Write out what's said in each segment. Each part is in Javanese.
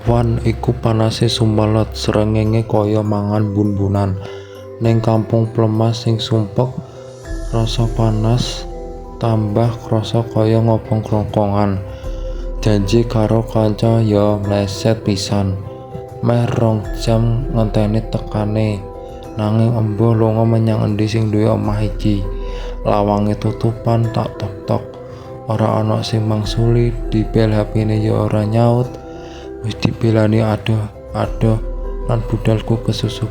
Wan iku panase sumelet, srengenge kaya mangan bun-bunan. Ning kampung Plemas sing sumpek, rasa panas tambah krasa kaya ngobong krongkongan. Janji karo kanca ya mleset pisan. Meh 2 jam ngenteni tekane. Nanging embuh lunga menyang endi sing duwe omah iki. Lawange tutupan, tak tok-tok. Ora ana sing mangsuli, dibel HP-ne ya ora nyaut. Wis dibelani adoh lan budalku kesusu.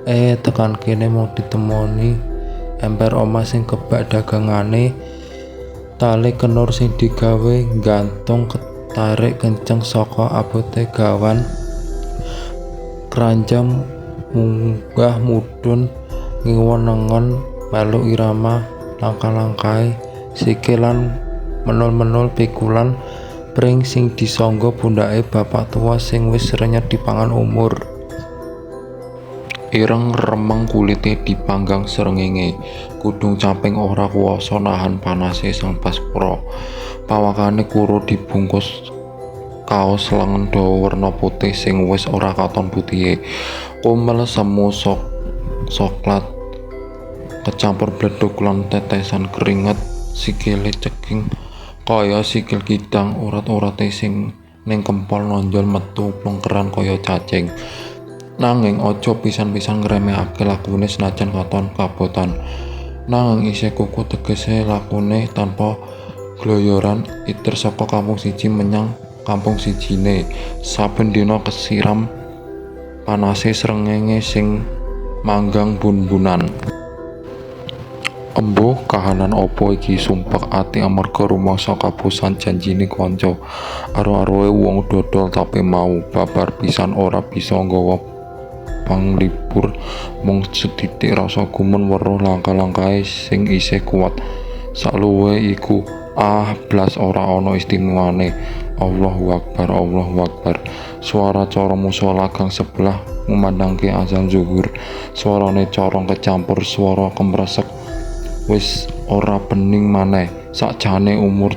Tekan kene mau ditemoni emper omah sing kebak dagangane. Tali kenur sing digawe gantung ketarik kenceng saka abote gawan. Keranjang munggah mudhun ngiwon-nengon melu irama langkah-langkahe sikilan menul-menul pikulan pring sing disangga pundhake bapak tua sing wis renyet dipangan umur. Ireng remeng kulite dipanggang srengenge, kudung caping ora kuwasa nahan panase sang Baspura. Pawakane kuru dibungkus kaos lengen dawa werna putih sing wis ora katon putihe. Kumel semu soklat kecampur bledug lan tetesan keringet, sikile ceking kaya sikil kidang, urat-urate sing ning kempol nonjol metu plengkeran kaya cacing. Nanging aja pisan-pisan ngremehake lakune senajan katon kabotan. Nanging isih kuku tegese lakune tanpa gloyoran iter saka kampung siji menyang kampung sijine. Saben dina kesiram panase srengenge sing manggang bun-bunan. Embuh kahanan opo iki sumpek ati amarga rumangsa kapusan janjine kanca. Aro-aroe wong dodol tapi mau babar pisan ora bisa nggawa panglipur, mung sethithik rasa gumun weruh langkah-langkahe sing isih kuwat. Sakluwe iku blas ora ana istimewane. Allahu Akbar. Suara corong musala gang sebelah ngumandangke azan zuhur. Suarane corong kecampur swara kemresek. Wis ora bening maneh, sakjane umur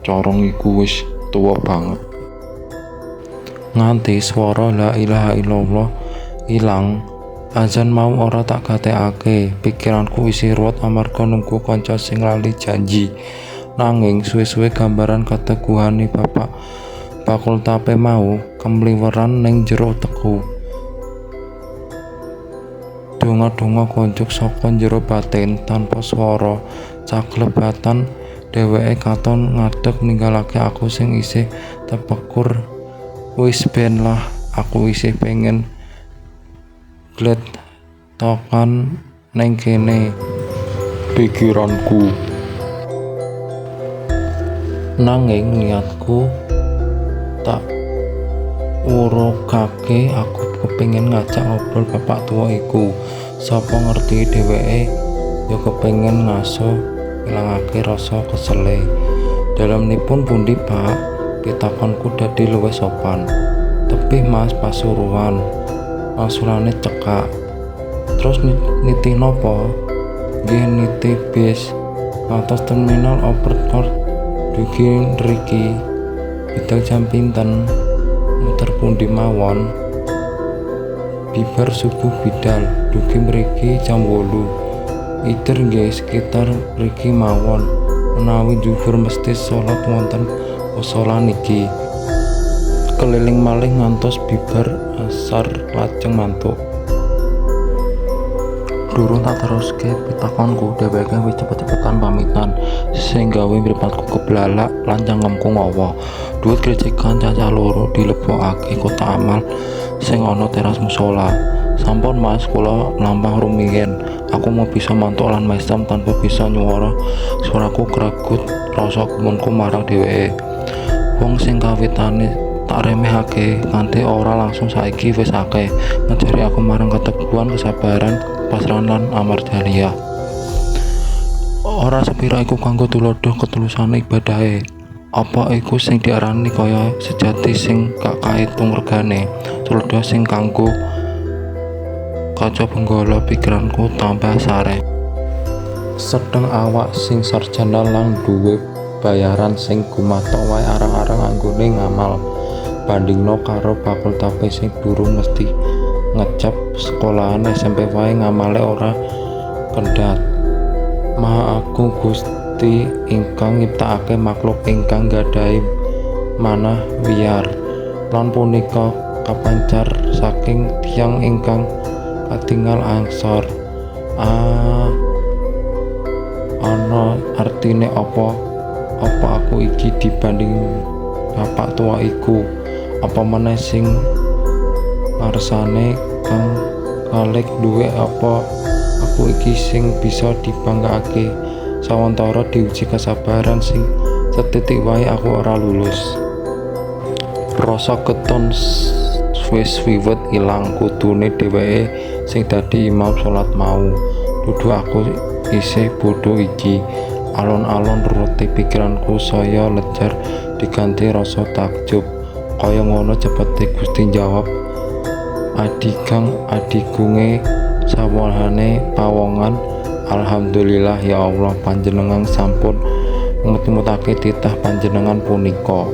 corong iku wis tuwa banget. Nganti swara la ilaha illallah ilang, azan mau ora tak gatekake. Pikiranku isi ruwet amarga nunggu kanca sing lali janji. Nanging suwe-suwe gambaran keteguhane bapak bakul tape mau kemliweran ning jero teku. Donga-donga konjuk saka jero batin tanpa swara. Caklebatan dheweke katon ngadeg ninggalake aku sing isih tepekur. Wis ben lah, aku isih pengen glet tokan neng kene, pikiranku. Nanging niatku tak urugake, aku kepengin ngajak ngobrol bapak tua iku. Sapa ngerti dheweke ya kepengin ngaso ngilangake rasa kesele. Dalemipun pundi Pak? Pitakonku dadi luwih sopan. Tepih Mas, Pasuruan. Angsulane cekak. Terus nitih napa? Nggih nitih bis ngantos terminal Overcourt dugi nriki. Bidal jam pinten? Muter pundi mawon? Bibar subuh bidal dugi mriki jam 8. Ider nggih sekitar mriki mawon. Menawi zuhur mesti salat wonten musala niki. Keliling malih ngantos bibar asar lajeng mantuk. Durung tak teruske pitakonku, dheweke wis cepet-cepetan pamitan sing gawe mripatku keblalak lan cangkemku ngawa. Dhuwit kricikan cacah loro dilebokake kotak amal sing ana teras musala. Sampun Mas, kula mlampah rumiyin. Aku mau bisa mantuk lan mesem tanpa bisa nyuwara. Suaraku greget, rasa gumunku marang dheweke. Wong sing kawitane tak remehake nganti ora langsung saiki wis akeh ngajari aku marang keteguhan, kesabaran, pasrahan lan amarjaliah. Ora sepira iku kanggo tulodoh ketulusan ibadahe. Apa iku sing diarani kaya sejati sing gak kaitung regane. Tulodoh sing kanggo kaca benggala, pikiranku tambah sare. Sedeng awak sing sarjana lang duwe bayaran sing gumathok wae arang-arang anggone ngamal. bandingno karo fakultas sing durung mesti ngecap sekolahan SMP wae ngamale ora kendhat. Maha Agung Gusti ingkang nyiptakake makhluk ingkang gadhahi manah wiyar lan punika kapancar saking tiyang ingkang katingal angsor. Ana artine apa aku iki dibanding bapak tua iku? Apa meneh sing ngarsane kang kalih duwe? Apa aku iki sing bisa dibanggakake sawentara diuji kesabaran sing setitik wae aku ora lulus. Rasa keton wis wiwit ilang, kudune dheweke sing dadi imam salat mau. Dudu aku isih bodho iki. Alon-alon roti pikiranku saya lejar diganti rasa takjub. Kaya ngono cepete Gusti jawab, adigang adigunge sawahane pawongan. Alhamdulillah ya Allah, panjenengan sampun mut-mutake titah panjenengan punika.